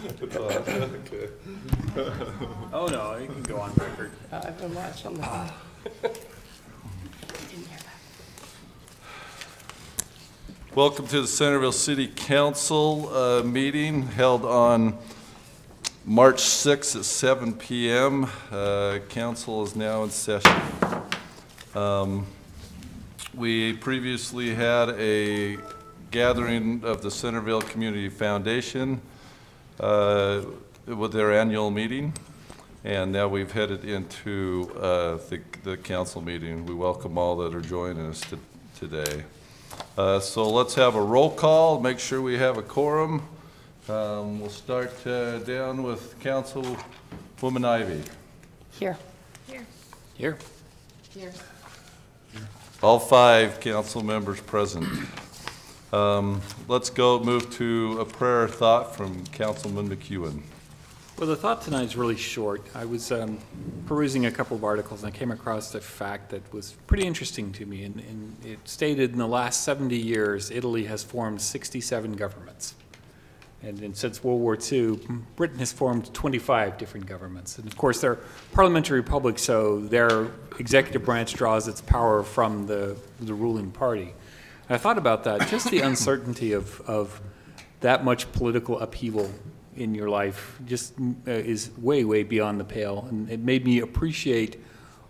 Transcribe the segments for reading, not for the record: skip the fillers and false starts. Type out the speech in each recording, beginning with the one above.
Okay. Oh no, you can go on record. I've been watching that. Didn't hear that. Welcome to the Centerville City Council meeting held on March 6th at 7 p.m. Council is now in session. We previously had a gathering of the Centerville Community Foundation with their annual meeting, and now we've headed into the council meeting. We welcome all that are joining us today. So let's have a roll call, make sure we have a quorum. We'll start down with Councilwoman Ivy. Here. Here. Here. Here. All 5 council members present. Let's move to a prayer thought from Councilman McEwen. Well, the thought tonight is really short. I was perusing a couple of articles and I came across a fact that was pretty interesting to me. And it stated in the last 70 years, Italy has formed 67 governments. And since World War II, Britain has formed 25 different governments. And of course, they're parliamentary republics, so their executive branch draws its power from the ruling party. And I thought about that, just the uncertainty of that much political upheaval in your life just is way, way beyond the pale. And it made me appreciate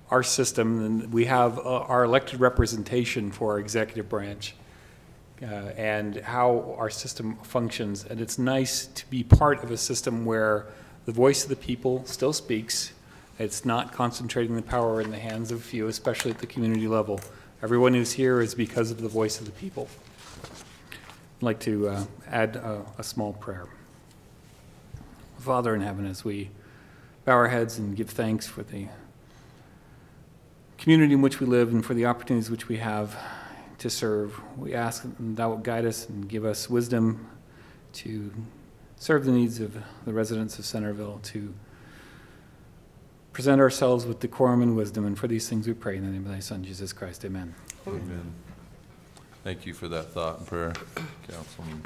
our system, and we have our elected representation for our executive branch. And how our system functions. And it's nice to be part of a system where the voice of the people still speaks. It's not concentrating the power in the hands of a few, especially at the community level. Everyone who's here is because of the voice of the people. I'd like to add a small prayer. Father in heaven, as we bow our heads and give thanks for the community in which we live and for the opportunities which we have to serve, we ask that Thou will guide us and give us wisdom to serve the needs of the residents of Centerville, to present ourselves with decorum and wisdom. And for these things we pray in the name of Thy Son, Jesus Christ. Amen. Amen. Thank you for that thought and prayer, Councilman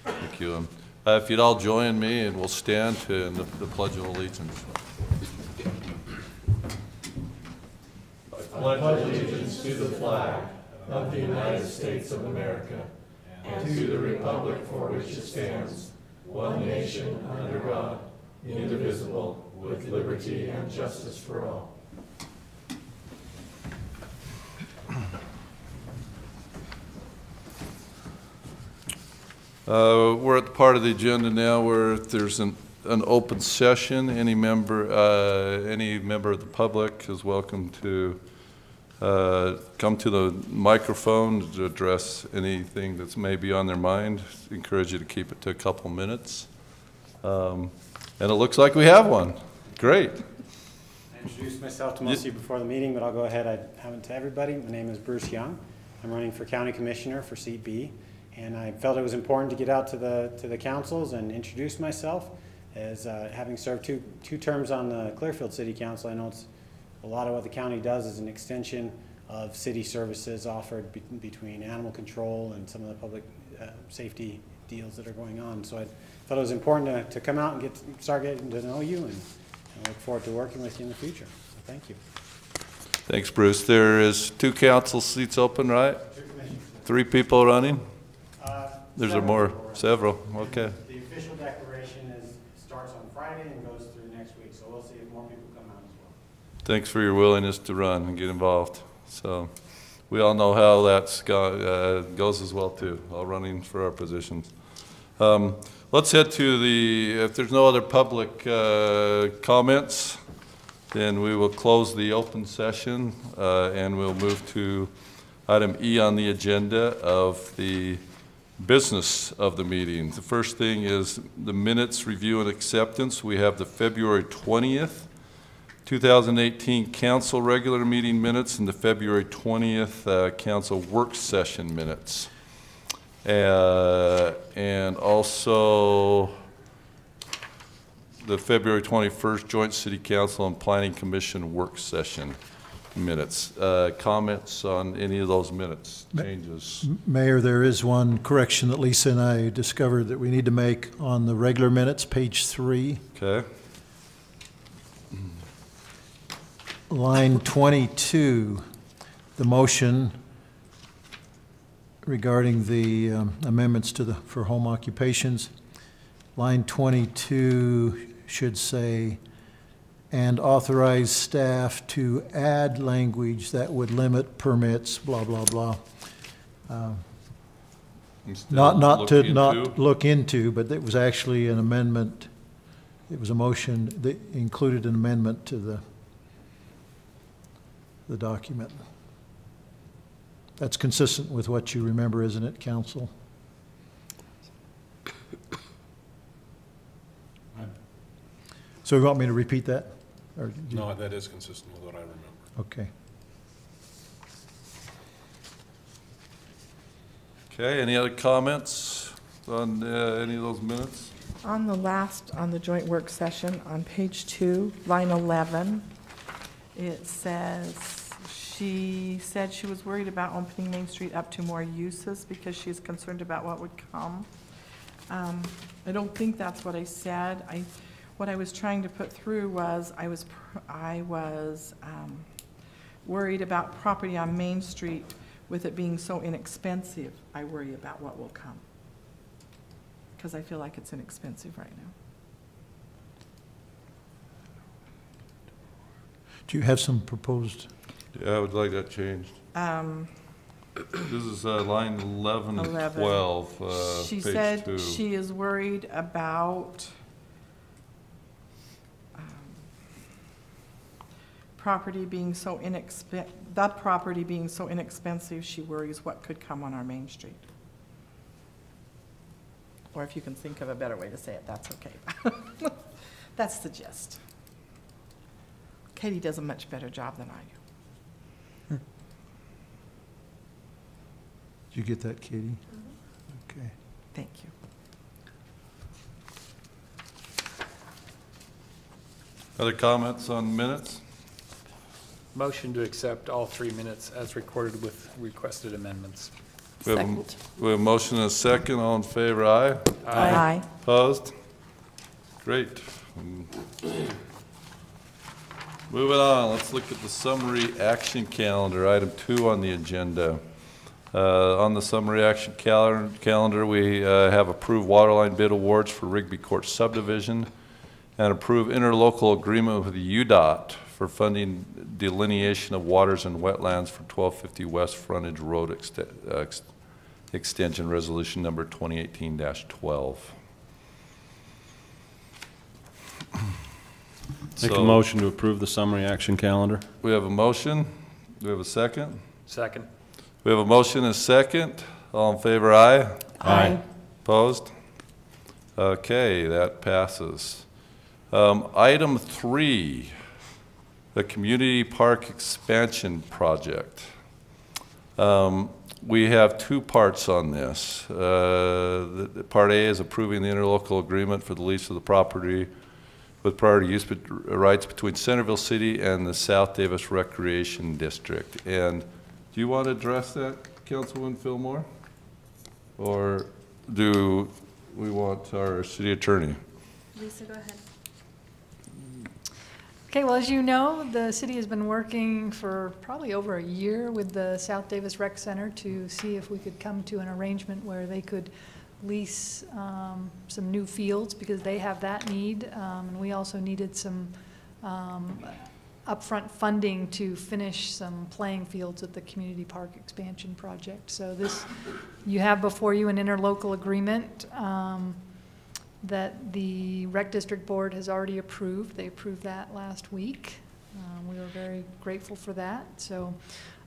McEwen. If you'd all join me, and we'll stand to the Pledge of Allegiance. I pledge allegiance to the flag of the United States of America, and to the republic for which it stands, one nation under God, indivisible, with liberty and justice for all. We're at the part of the agenda now where if there's an open session, any member of the public is welcome to come to the microphone to address anything that's maybe on their mind. Encourage you to keep it to a couple minutes. And it looks like we have one. Great. I introduced myself to most of you before the meeting, but I'll go ahead. I haven't to everybody. My name is Bruce Young. I'm running for County Commissioner for Seat B, and I felt it was important to get out to the councils and introduce myself as having served two terms on the Clearfield City Council. I know it's a lot of what the county does is an extension of city services offered between animal control and some of the public safety deals that are going on. So I thought it was important to come out and start getting to know you, and I look forward to working with you in the future. So thank you. Thanks, Bruce. There is 2 council seats open, right? 3 people running? There's several. Okay. The official declaration starts on Friday and goes through next week, so we'll see if more people come out as well. Thanks for your willingness to run and get involved. So we all know how that goes as well too, all running for our positions. Let's head to if there's no other public comments, then we will close the open session and we'll move to item E on the agenda of the business of the meeting. The first thing is the minutes review and acceptance. We have the February 20th, 2018 council regular meeting minutes and the February 20th council work session minutes. And also the February 21st joint city council and planning commission work session minutes. Comments on any of those minutes, changes? Mayor, there is one correction that Lisa and I discovered that we need to make on the regular minutes, page 3. Okay. Line 22, the motion regarding the amendments to for home occupations. Line 22 should say, and authorize staff to add language that would limit permits, blah, blah, blah. Not look into, but it was actually an amendment. It was a motion that included an amendment to the document. That's consistent with what you remember, isn't it, Council? So you want me to repeat that? Or No, that is consistent with what I remember. okay. Okay, any other comments on any of those minutes? On the joint work session, on page 2, line 11, it says, she said she was worried about opening Main Street up to more uses because she's concerned about what would come. I don't think that's what I said. What I was trying to put through was, I was worried about property on Main Street with it being so inexpensive. I worry about what will come, because I feel like it's inexpensive right now. Do you have some proposed? Yeah, I would like that changed. This is line 11 and 11. 12, She page said 2. she is worried about property being so inexpensive, she worries what could come on our Main Street. Or if you can think of a better way to say it, that's okay. That's the gist. Katie does a much better job than I do. Did you get that, Katie? Okay. Thank you. Other comments on minutes? Motion to accept all 3 minutes as recorded with requested amendments. We have a motion and a second. All in favor, aye? Aye. Opposed? Great. Moving on, let's look at the summary action calendar, item 2 on the agenda. On the summary action calendar, we have approved waterline bid awards for Rigby Court subdivision and approved interlocal agreement with the UDOT for funding delineation of waters and wetlands for 1250 West Frontage Road Extension Resolution number 2018-12. Make a motion to approve the summary action calendar. We have a motion. Do we have a second? Second. We have a motion and a second. All in favor, aye? Aye. Opposed? Okay, that passes. Item 3, the Community Park Expansion Project. We have 2 parts on this. Part A is approving the interlocal agreement for the lease of the property with priority use rights between Centerville City and the South Davis Recreation District. And do you want to address that, Councilwoman Fillmore? Or do we want our city attorney? Lisa, go ahead. Okay, well, as you know, the city has been working for probably over a year with the South Davis Rec Center to see if we could come to an arrangement where they could lease some new fields, because they have that need, and we also needed some upfront funding to finish some playing fields at the community park expansion project. So this, you have before you an interlocal agreement that the Rec District Board has already approved. They approved that last week. We were very grateful for that. So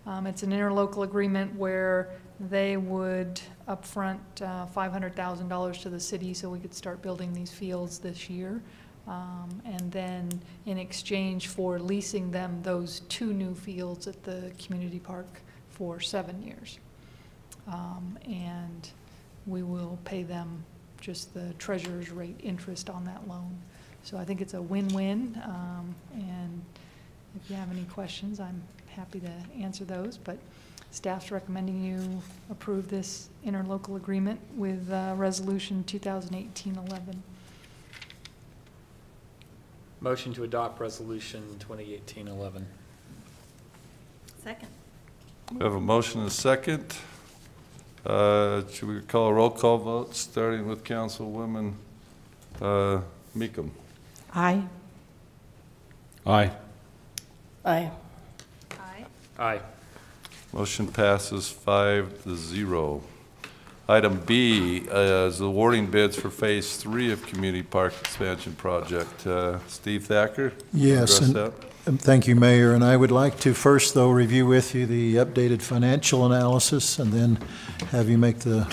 it's an interlocal agreement where they would upfront $500,000 to the city so we could start building these fields this year. And then in exchange for leasing them those 2 new fields at the community park for 7 years. And we will pay them just the treasurer's rate interest on that loan. So I think it's a win-win, and if you have any questions, I'm happy to answer those, but staff's recommending you approve this interlocal agreement with Resolution 2018-11. Motion to adopt Resolution 2018-11. Second. We have a motion and a second. Should we call a roll call vote, starting with Councilwoman Meekum? Aye. Aye. Aye. Aye. Aye. Motion passes 5-0. Item B is awarding bids for Phase 3 of Community Park Expansion Project. Steve Thacker? Yes, address and that? thank you, Mayor. And I would like to first, though, review with you the updated financial analysis and then have you make the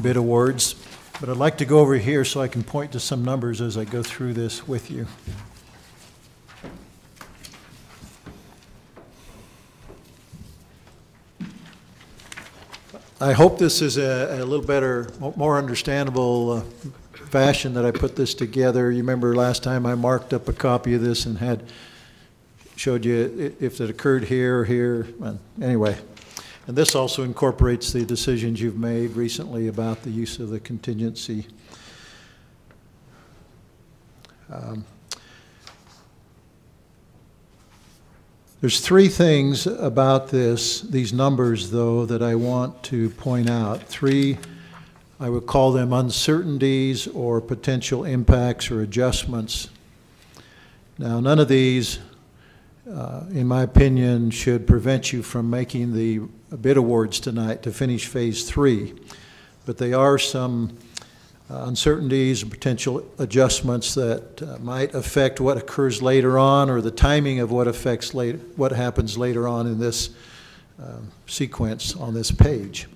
bid awards. But I'd like to go over here so I can point to some numbers as I go through this with you. I hope this is a little better, more understandable fashion that I put this together. You remember last time I marked up a copy of this and showed you if it occurred here or here. Anyway, and this also incorporates the decisions you've made recently about the use of the contingency. There's three things about these numbers, though, that I want to point out. Three, I would call them uncertainties or potential impacts or adjustments. Now, none of these, in my opinion, should prevent you from making the bid awards tonight to finish Phase 3. But they are some uncertainties and potential adjustments that might affect what occurs later on, or the timing of what happens later on in this sequence on this page.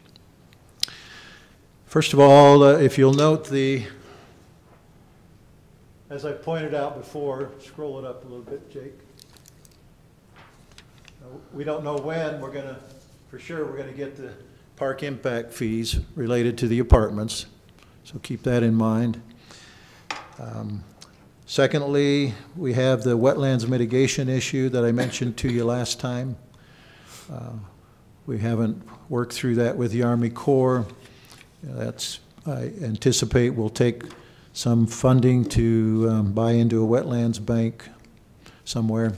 First of all, if you'll note as I pointed out before, scroll it up a little bit, Jake. We don't know when we're going to get the park impact fees related to the apartments. So keep that in mind. Secondly, we have the wetlands mitigation issue that I mentioned to you last time. We haven't worked through that with the Army Corps. I anticipate we'll take some funding to buy into a wetlands bank somewhere.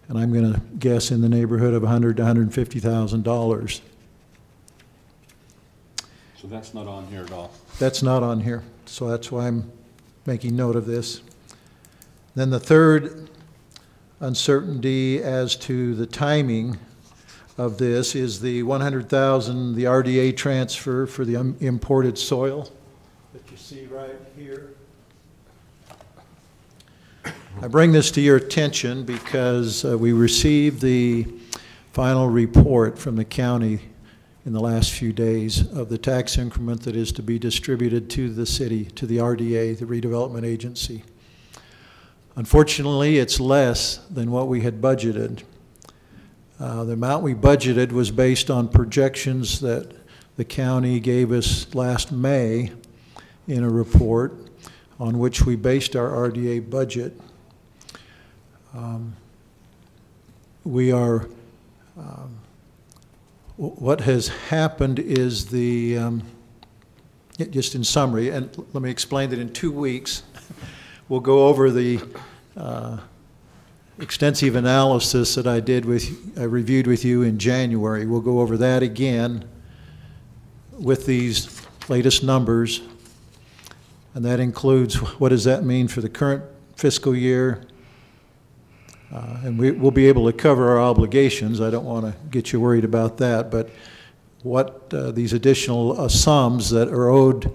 And I'm going to guess in the neighborhood of $100,000 to $150,000. So that's not on here at all? That's not on here, so that's why I'm making note of this. Then the third uncertainty as to the timing of this is the $100,000, the RDA transfer for the imported soil that you see right here. I bring this to your attention because we received the final report from the county in the last few days of the tax increment that is to be distributed to the city, to the RDA, the redevelopment agency. Unfortunately, it's less than what we had budgeted. The amount we budgeted was based on projections that the county gave us last May in a report on which we based our RDA budget. What has happened is just in summary, and let me explain that in 2 weeks, we'll go over the extensive analysis that I reviewed with you in January. We'll go over that again with these latest numbers, and that includes what does that mean for the current fiscal year, and we'll be able to cover our obligations. I don't want to get you worried about that, but what these additional sums that are owed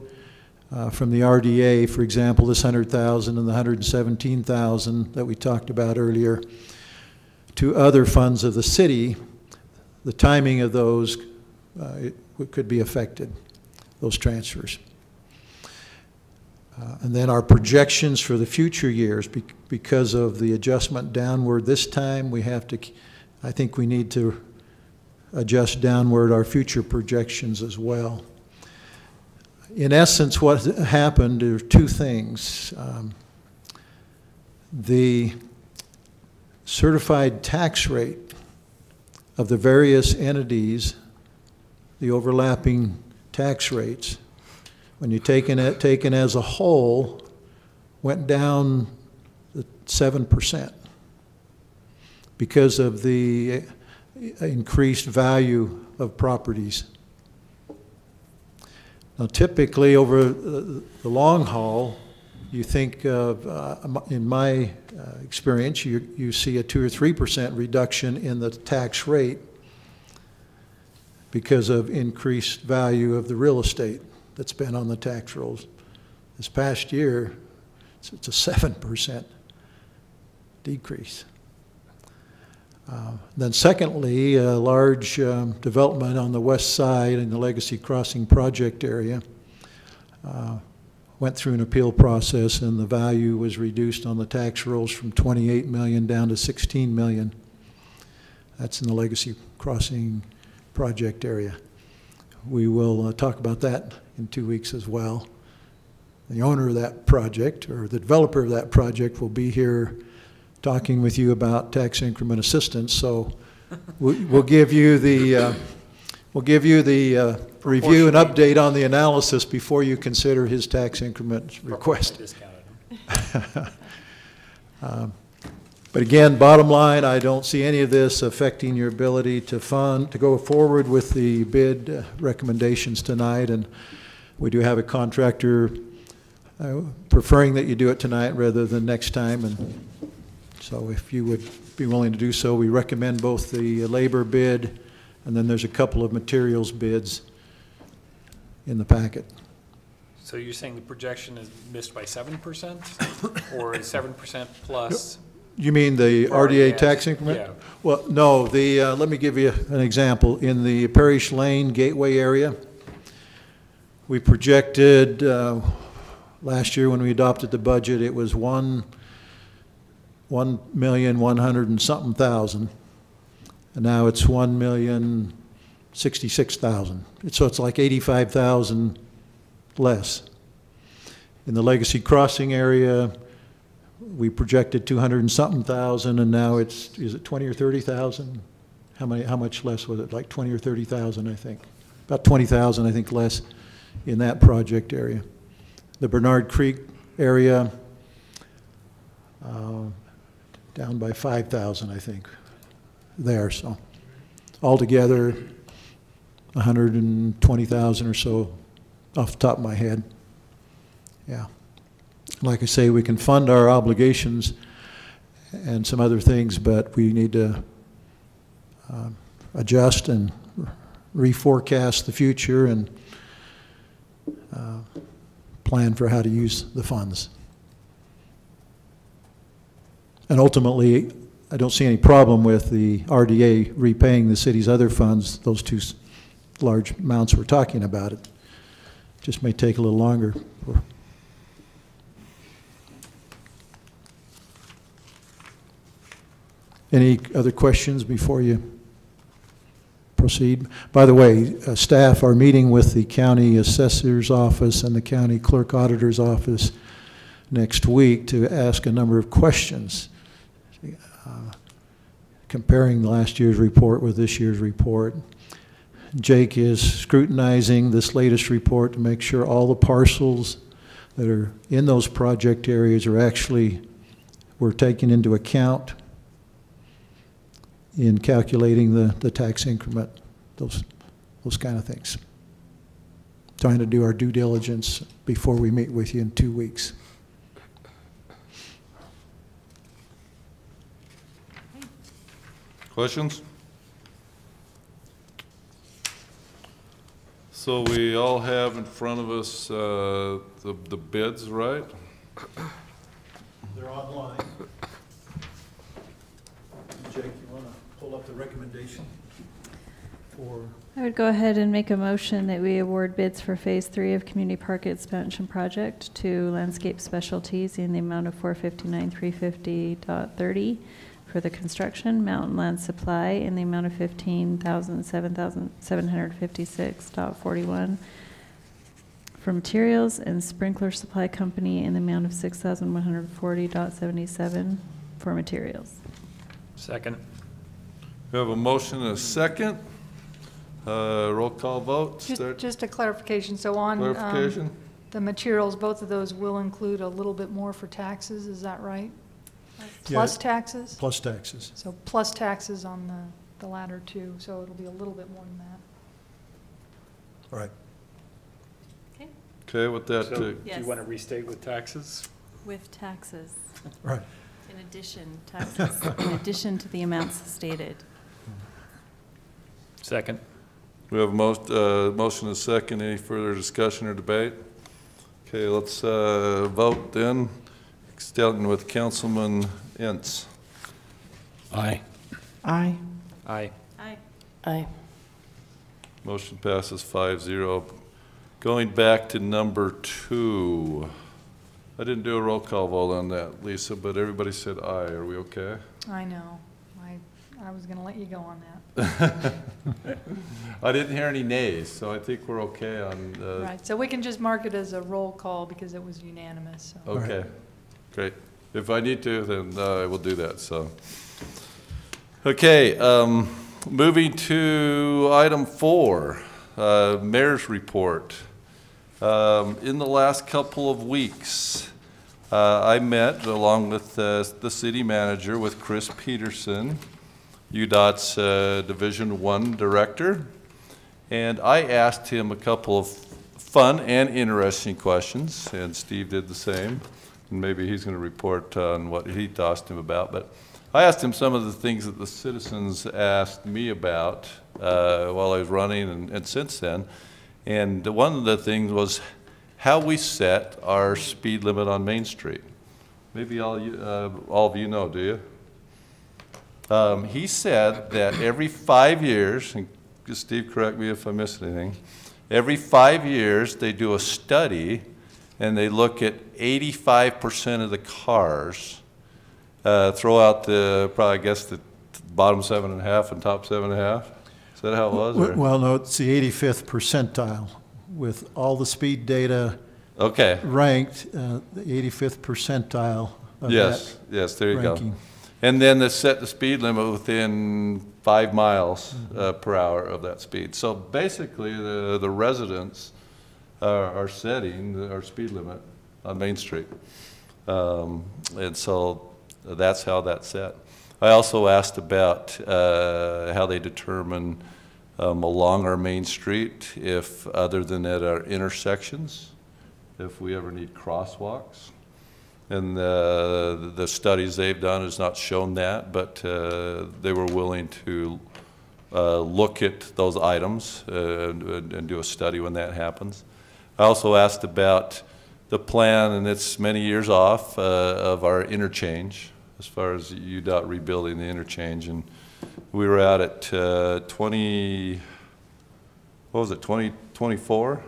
from the RDA, for example, this $100,000 and the $117,000 that we talked about earlier, to other funds of the city, the timing of those could be affected, those transfers. And then our projections for the future years, because of the adjustment downward this time, I think we need to adjust downward our future projections as well. In essence, what happened are two things. The certified tax rate of the various entities, the overlapping tax rates, when you taken as a whole, went down 7% because of the increased value of properties. Now, typically, over the long haul, you think of, in my experience, you see a 2 or 3% reduction in the tax rate because of increased value of the real estate that's been on the tax rolls. This past year, it's a 7% decrease. Then secondly, a large development on the west side in the Legacy Crossing project area went through an appeal process, and the value was reduced on the tax rolls from 28 million down to 16 million. That's in the Legacy Crossing project area. We will talk about that in 2 weeks as well. The owner of that project, or the developer of that project, will be here talking with you about tax increment assistance. So we'll give you the review and update on the analysis before you consider his tax increment request. But again, bottom line, I don't see any of this affecting your ability to go forward with the bid recommendations tonight. And we do have a contractor preferring that you do it tonight rather than next time. And so if you would be willing to do so, we recommend both the labor bid, and then there's a couple of materials bids in the packet. So you're saying the projection is missed by 7%? Or is 7% plus? You mean the RDA tax Yeah. increment? Well, no, let me give you an example. In the Parish Lane Gateway area, we projected, last year when we adopted the budget, it was 1,100,000 and something thousand, and now it's 1,066,000. So it's like 85,000 less. In the Legacy Crossing area, we projected 200 and something thousand, and now is it 20 or 30,000? How much less was it? Like 20 or 30,000, I think. About 20,000, I think, less in that project area. The Bernard Creek area, down by 5,000, I think, there. So altogether, 120,000 or so off the top of my head. Yeah. Like I say, we can fund our obligations and some other things, but we need to adjust and reforecast the future and plan for how to use the funds. And ultimately, I don't see any problem with the RDA repaying the city's other funds, those two large amounts we're talking about. It just may take a little longer. Any other questions before you proceed? By the way, staff are meeting with the county assessor's office and the county clerk auditor's office next week to ask a number of questions, comparing last year's report with this year's report. Jake is scrutinizing this latest report to make sure all the parcels that are in those project areas were taken into account in calculating the tax increment, those kind of things. Trying to do our due diligence before we meet with you in 2 weeks. Questions? So we all have in front of us the bids, right? They're online. Jake, you want to pull up the recommendation for? I would go ahead and make a motion that we award bids for Phase 3 of Community Park Expansion Project to Landscape Specialties in the amount of $459,350.30 for the construction, Mountain Land Supply in the amount of $15,756.41 for materials, and Sprinkler Supply Company in the amount of $6,140.77 for materials. Second. We have a motion and a second. Roll call vote. Just a clarification, so on Clarification? the materials, both of those will include a little bit more for taxes, is that right? Plus taxes? Plus taxes. So plus taxes on the latter two, so it'll be a little bit more than that. Right. Okay. Okay, with that, So, do Yes. you want to restate with taxes? With taxes, Right. in addition, taxes, in addition to the amounts stated. Second. we have a motion and a second. Any further discussion or debate? Okay, let's vote then. Starting with Councilman Ince. Aye. Aye. Aye. Aye. Aye. Motion passes 5-0. Going back to number 2. I didn't do a roll call vote on that, Lisa, but everybody said aye. Are we okay? I know, I was gonna let you go on that. I didn't hear any nays, so I think we're okay on, Right, so we can just mark it as a roll call because it was unanimous, so. okay, great. If I need to, then I will do that, so. Okay, moving to item 4, Mayor's Report. In the last couple of weeks, I met, along with the city manager, with Chris Peterson, UDOT's Division 1 Director, and I asked him a couple of fun and interesting questions, and Steve did the same. And maybe he's going to report on what he asked him about. But I asked him some of the things that the citizens asked me about while I was running and since then. And one of the things was how we set our speed limit on Main Street. Maybe all of you know, do you? He said that every 5 years, and Steve, correct me if I missed anything, every 5 years they do a study and they look at 85% of the cars, throw out probably, I guess, the bottom 7.5 and top 7.5. Is that how it was? Or? Well, no, it's the 85th percentile with all the speed data Okay. ranked, the 85th percentile of Yes, yes, there you ranking. go. And then they set the speed limit within 5 miles per hour of that speed. So basically, the residents are setting our speed limit on Main Street. And so that's how that's set. I also asked about how they determine along our Main Street, if other than at our intersections, if we ever need crosswalks. And the studies they've done has not shown that, but they were willing to look at those items and do a study when that happens. I also asked about the plan, and it's many years off, of our interchange, as far as UDOT rebuilding the interchange. And we were out at 2024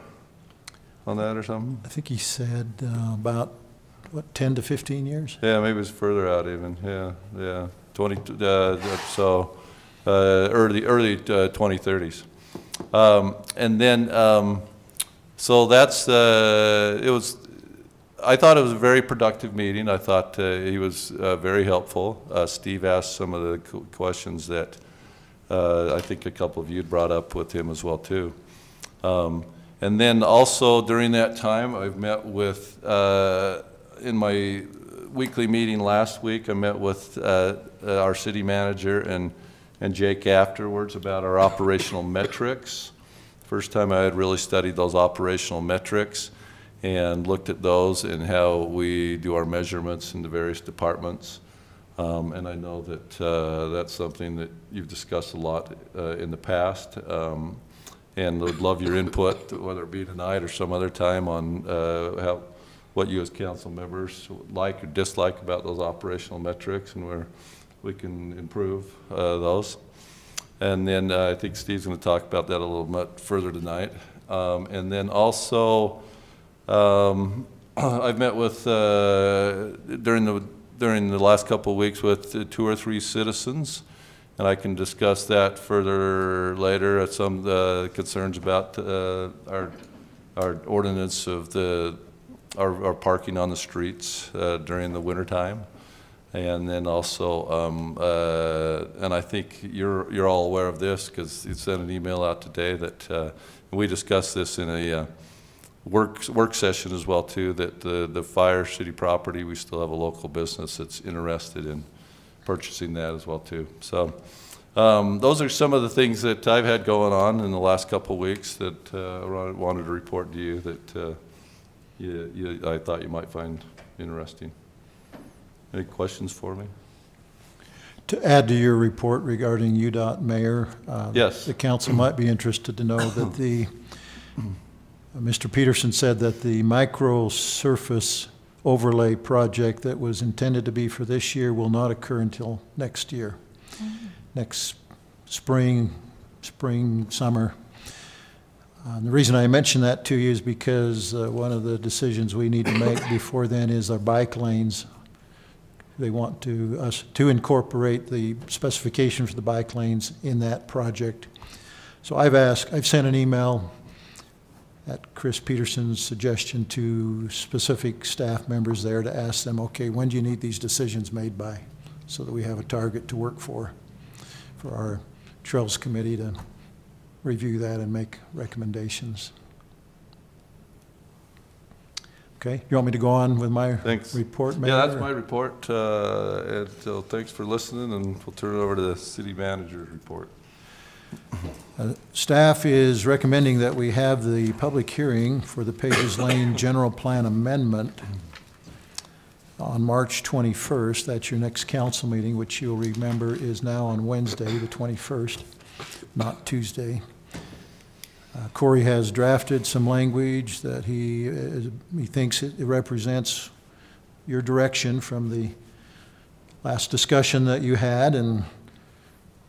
on that or something? I think he said about, what, 10 to 15 years? Yeah, maybe it's further out even, yeah. 20, so early 2030s. And then, so that's, it was, I thought it was a very productive meeting. I thought he was very helpful. Steve asked some of the questions that I think a couple of you had brought up with him as well too. And then also during that time, I've met with, in my weekly meeting last week, I met with our city manager and Jake afterwards about our operational metrics. First time I had really studied those operational metrics and looked at those and how we do our measurements in the various departments. And I know that that's something that you've discussed a lot in the past. And would love your input, whether it be tonight or some other time, on what you as council members like or dislike about those operational metrics and where we can improve those. And then I think Steve's going to talk about that a little bit further tonight. And then also, I've met with during the last couple of weeks with 2 or 3 citizens, and I can discuss that further later at some concerns about our ordinance of our parking on the streets during the wintertime. And then also, and I think you're all aware of this because you sent an email out today that we discussed this in a work session as well too, that the Fire City property, we still have a local business that's interested in purchasing that as well too. So those are some of the things that I've had going on in the last couple of weeks that I wanted to report to you that I thought you might find interesting. Any questions for me? To add to your report regarding UDOT mayor, Yes. the council might be interested to know that Mr. Peterson said that the micro surface overlay project that was intended to be for this year will not occur until next year. Next spring, summer. The reason I mention that to you is because one of the decisions we need to make before then is our bike lanes. They want us to incorporate the specification for the bike lanes in that project. So I've sent an email at Chris Peterson's suggestion to specific staff members there to ask them, okay, when do you need these decisions made by? So that we have a target to work for our Trails Committee to review that and make recommendations. Okay, you want me to go on with my report, Mayor? Yeah, that's my report. And so thanks for listening, and we'll turn it over to the city manager's report. Staff is recommending that we have the public hearing for the Pages Lane General Plan Amendment on March 21st. That's your next council meeting, which you'll remember is now on Wednesday, the 21st, not Tuesday. Corey has drafted some language that he thinks it represents your direction from the last discussion that you had, and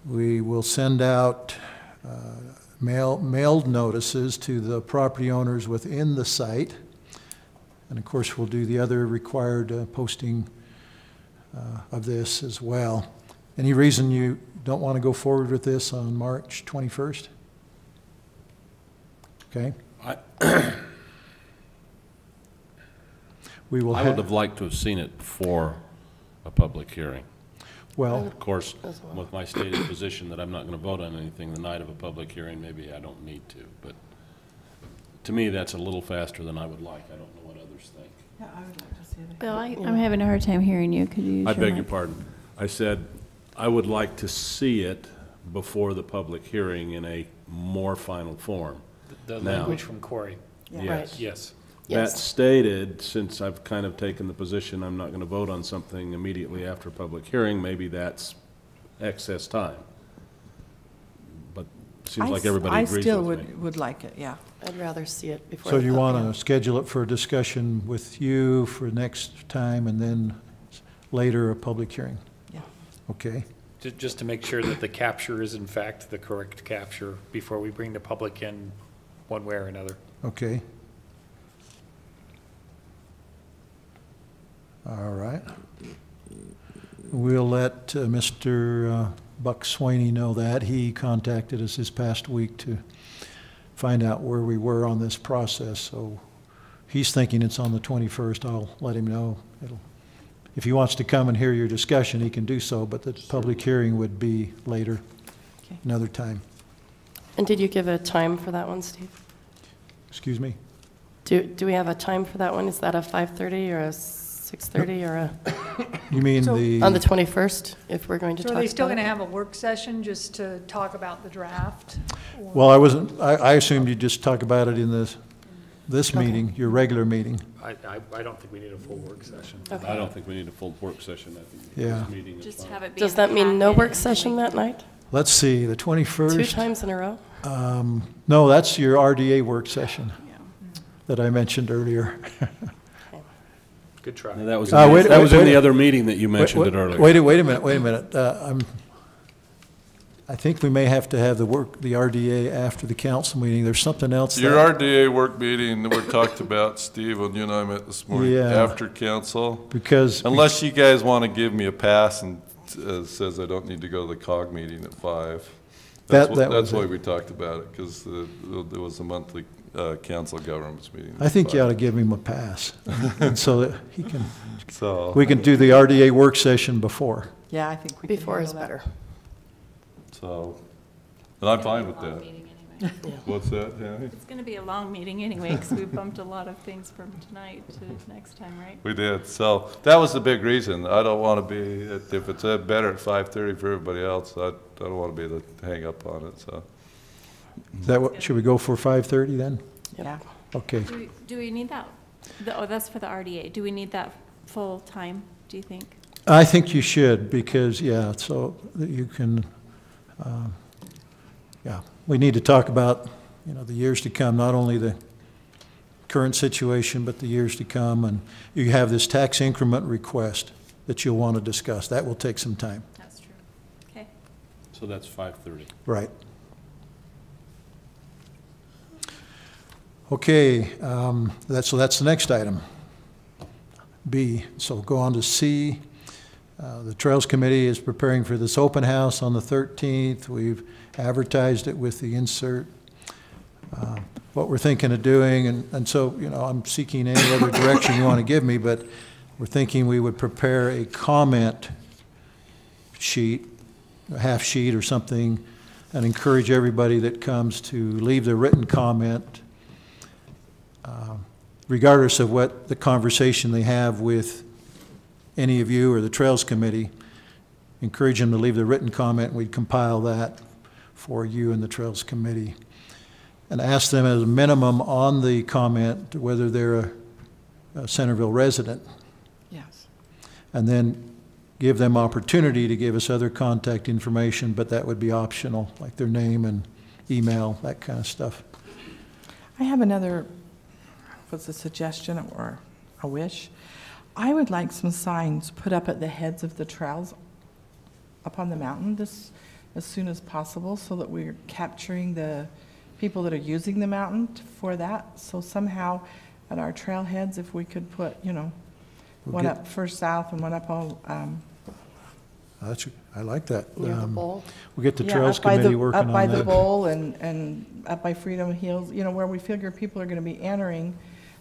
we will send out mailed notices to the property owners within the site. And of course, we'll do the other required posting of this as well. Any reason you don't want to go forward with this on March 21st? Okay. We will I would have liked to have seen it before a public hearing. Well, Of course, with my stated position that I'm not going to vote on anything the night of a public hearing, maybe I don't need to. But to me, that's a little faster than I would like. I don't know what others think. Yeah, I would like to see that. Bill, I'm having a hard time hearing you. Could you use I your beg mic? your pardon. I said I would like to see it before the public hearing in a more final form. The Now- language from Corey, Yes. yes. That stated, since I've kind of taken the position I'm not going to vote on something immediately after a public hearing, maybe that's excess time. But it seems like everybody agrees with me. I still would like it, yeah. I'd rather see it before. so the you public. want to schedule it for a discussion with you for next time and then later a public hearing? Yeah. Okay. Just to make sure that the capture is in fact the correct capture before we bring the public in one way or another. Okay. All right. We'll let Mr. Buck Swaney know that. He contacted us this past week to find out where we were on this process. So he's thinking it's on the 21st. I'll let him know. If he wants to come and hear your discussion, he can do so, but the public hearing would be later, Okay. another time. And did you give a time for that one, Steve? Excuse me? Do we have a time for that one? Is that a 5:30 or a 6:30 or a, You mean So- on the 21st, if we're going to So talk are they still about going to it? have a work session just to talk about the draft? Or- Well, I assumed you'd just talk about it in this Okay. meeting, your regular meeting. I don't think we need a full work session. Okay. I don't think we need a full work session. I think Yeah. this meeting is Just fine. have it be. Does in the that mean no packet work and then session we that can- night? Let's see, the 21st. 2 times in a row? No, that's your RDA work session Yeah. that I mentioned earlier. Good try. Now, that was, wait- that was wait- in the wait- other meeting that you mentioned it earlier. Wait a minute. I think we may have to have the RDA after the council meeting. There's something else. Your that- RDA work meeting that we talked about, Steve, when you and I met this morning, Yeah. after council. Because, Unless you guys want to give me a pass and says I don't need to go to the COG meeting at 5. That That's was why it. we talked about it, because there was a monthly council governments meeting. I think you ought to give him a pass, and so that he can, So, we can do the RDA work session before. Yeah, I think we can Before is handle that. better. so, and I'm fine with that. Meeting anyway. What's that, Tammy? It's going to be a long meeting anyway, because we bumped a lot of things from tonight to next time, right? We did. So that was the big reason. I don't want to be, if it's better at 5:30 for everybody else, I don't want to be the hang up on it, so. Is that what, should we go for 5:30 then? Yeah. Okay. Do we need that? Oh, that's for the RDA. Do we need that full time, do you think? I think you should, because, yeah, so that you can, yeah, we need to talk about, you know, the years to come, not only the current situation, but the years to come. And you have this tax increment request that you'll want to discuss. That will take some time. That's true. Okay. So that's 5:30. Right. Okay, so that's the next item. B, so go on to C. The Trails Committee is preparing for this open house on the 13th. We've advertised it with the insert. What we're thinking of doing, and so, you know, I'm seeking any other direction you want to give me, but we're thinking we would prepare a comment sheet, a half sheet or something, and encourage everybody that comes to leave their written comment, regardless of what the conversation they have with any of you or the Trails Committee. Encourage them to leave their written comment, and we'd compile that for you and the Trails Committee. And ask them as a minimum on the comment whether they're a Centerville resident. Yes. And then give them opportunity to give us other contact information, but that would be optional, like their name and email, that kind of stuff. I have another, was a suggestion or a wish. I would like some signs put up at the heads of the trails up on the mountain this as soon as possible, so that we're capturing the people that are using the mountain for that. So somehow at our trailheads, if we could put, you know, one up First South and one up all, I like that. Near the bowl. We'll get the yeah, Trails up by Committee the, working on up by the that. bowl and up by Freedom Hills, you know, where we figure people are going to be entering,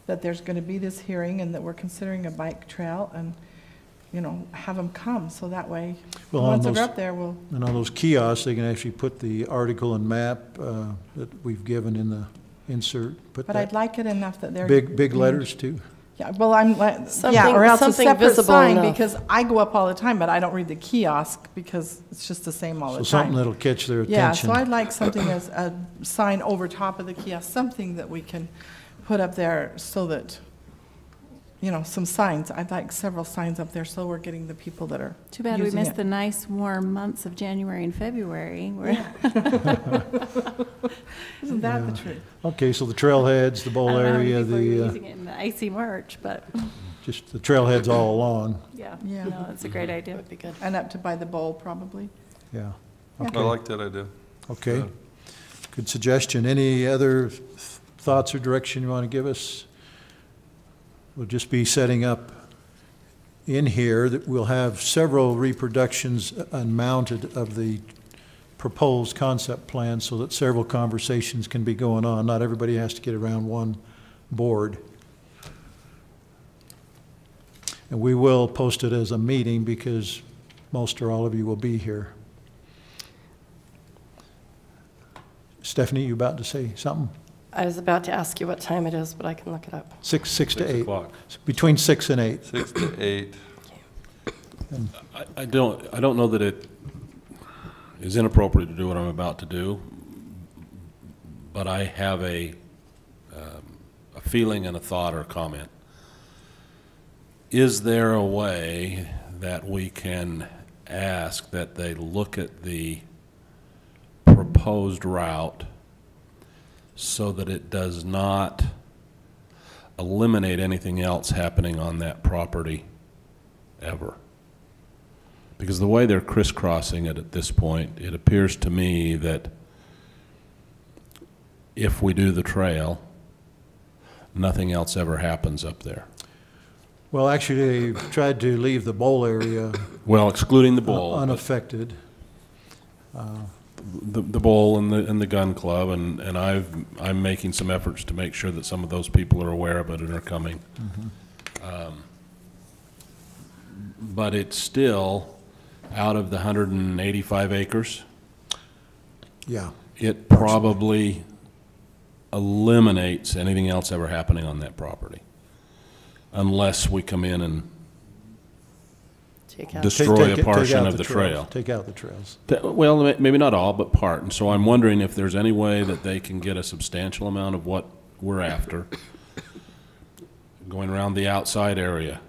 that there's going to be this hearing and that we're considering a bike trail, and, you know, have them come, so that way, Well, on once they're those- up there, we'll, And on those kiosks, they can actually put the article and map that we've given in the insert. Put but I'd that like it enough that they're. big being- letters too. Yeah, well, I'm like, yeah, Something- or else a something separate visible sign, enough. because I go up all the time, but I don't read the kiosk because it's just the same all So the something time. that'll catch their Yeah, attention. so I'd like something as a sign over top of the kiosk, something that we can put up there so that, you know, some signs. I'd like several signs up there so we're getting the people that are Too bad we using missed it. the nice warm months of January and February. where- Isn't that the truth? Okay, so the trailheads, the I bowl don't know how many area, people are the, using it in the icy March, but just the trailheads all along, yeah, Yeah. no, that's a great idea. Would be good. And up to by the bowl, probably. yeah. I Okay, like that idea. okay. Yeah. Good suggestion. Any other thoughts or direction you want to give us? We'll just be setting up in here that we'll have several reproductions unmounted of the proposed concept plan so that several conversations can be going on. Not everybody has to get around one board. And we will post it as a meeting because most or all of you will be here. Stephanie, you about to say something? I was about to ask you what time it is, but I can look it up. Six to 6 8. o'clock. Between 6 and 8. 6 to 8. I don't know that it is inappropriate to do what I'm about to do, but I have a feeling and a thought or a comment. Is there a way that we can ask that they look at the proposed route so that it does not eliminate anything else happening on that property ever? Because the way they're crisscrossing it at this point, it appears to me that if we do the trail, nothing else ever happens up there. Well, actually, they've tried to leave the bowl area Well, excluding the bowl. but- unaffected. the bowl and the gun club, and I'm making some efforts to make sure that some of those people are aware of it and are coming. But it's still out of the 185 acres. Yeah. It probably eliminates anything else ever happening on that property, unless we come in and Take out. destroy Take a portion out of the trail. Take out the trails. Well, maybe not all, but part. And so I'm wondering if there's any way that they can get a substantial amount of what we're after going around the outside area.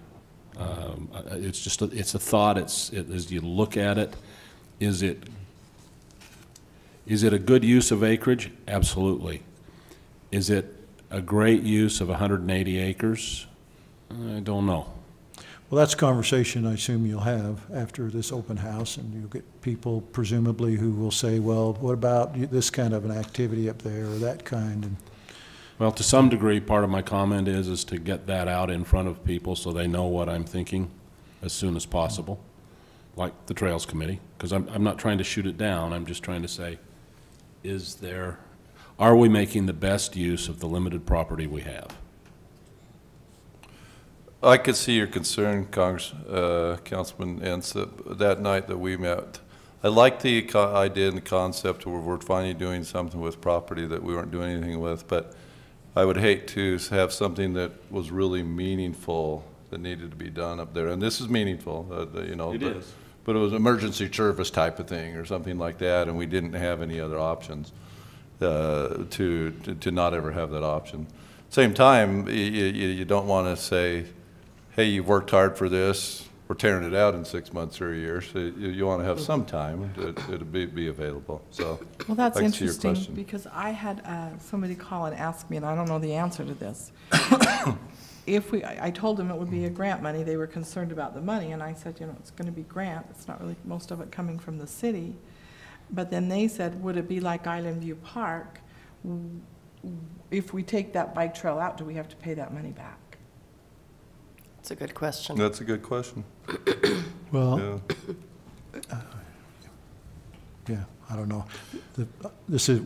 It's just it's a thought. As you look at it, is it a good use of acreage? Absolutely. Is it a great use of 180 acres? I don't know. Well, that's a conversation I assume you'll have after this open house, and you'll get people presumably who will say, well, what about this kind of an activity up there or that kind? And Well, to some degree, part of my comment is to get that out in front of people so they know what I'm thinking as soon as possible, like the Trails Committee, because I'm not trying to shoot it down. I'm just trying to say, are we making the best use of the limited property we have? I could see your concern, Councilman Entz, that night that we met. I like the idea and the concept where we're finally doing something with property that we weren't doing anything with, but I would hate to have something that was really meaningful that needed to be done up there. And this is meaningful, you know. But it was an emergency service type of thing or something like that, and we didn't have any other options to not ever have that option. Same time, you don't want to say, hey, you've worked hard for this, we're tearing it out in 6 months or a year. So you want to have some time to be available. So Well, that's I can see your interesting, question. because I had somebody call and ask me, and I don't know the answer to this. I told them it would be a grant money, they were concerned about the money, and I said, you know, it's going to be grant, it's not really, most of it coming from the city. But then they said, would it be like Island View Park? If we take that bike trail out, do we have to pay that money back? That's a good question. That's a good question. well, Yeah. yeah, I don't know.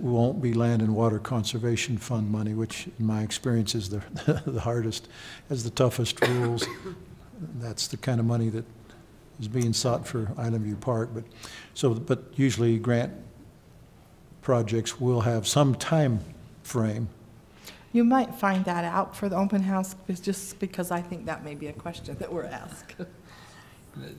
Won't be Land and Water Conservation Fund money, which in my experience is the the hardest, has the toughest rules. That's the kind of money that is being sought for Island View Park. But usually grant projects will have some time frame. You might find that out for the open house, just because I think that may be a question that we're asked.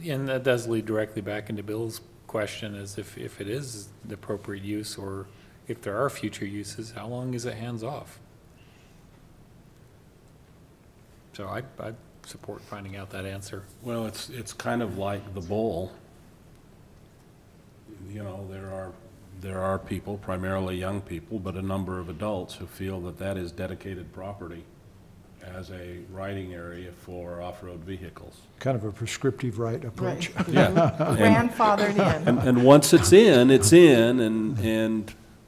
And that does lead directly back into Bill's question, as if it is the appropriate use, or if there are future uses, how long is it hands off? So I support finding out that answer. Well, it's kind of like the bowl. You know, there are people, primarily young people, but a number of adults who feel that that is dedicated property as a riding area for off-road vehicles. Kind of a prescriptive right approach. Right. Yeah. Grandfathered in. And once it's in,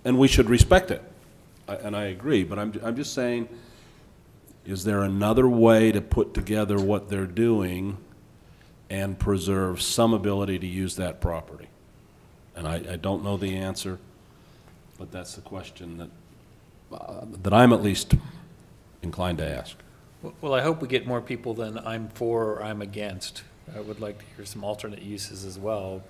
and we should respect it. And I agree, but I'm just saying, is there another way to put together what they're doing and preserve some ability to use that property? And I don't know the answer, but that's the question that I'm at least inclined to ask. Well, I hope we get more people than I'm for or I'm against. I would like to hear some alternate uses as well.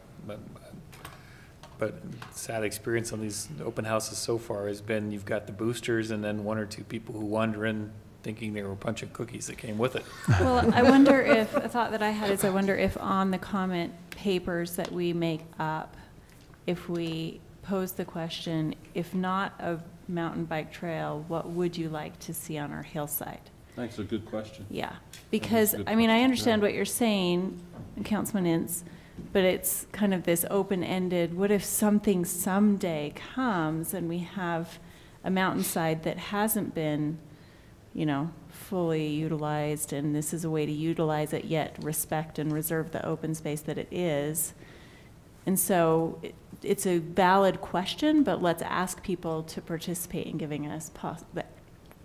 But sad experience on these open houses so far has been you've got the boosters and then one or two people who wander in thinking they were a bunch of cookies that came with it. Well, I wonder if, a thought that I had is I wonder if on the comment papers that we make up, if we pose the question, if not a mountain bike trail, what would you like to see on our hillside? That's a good question. Yeah, because, I mean, I understand what you're saying, Councilman Ince, but it's kind of this open-ended, what if something someday comes and we have a mountainside that hasn't been, you know, fully utilized, and this is a way to utilize it, yet respect and reserve the open space that it is. And so it's a valid question, but let's ask people to participate in giving us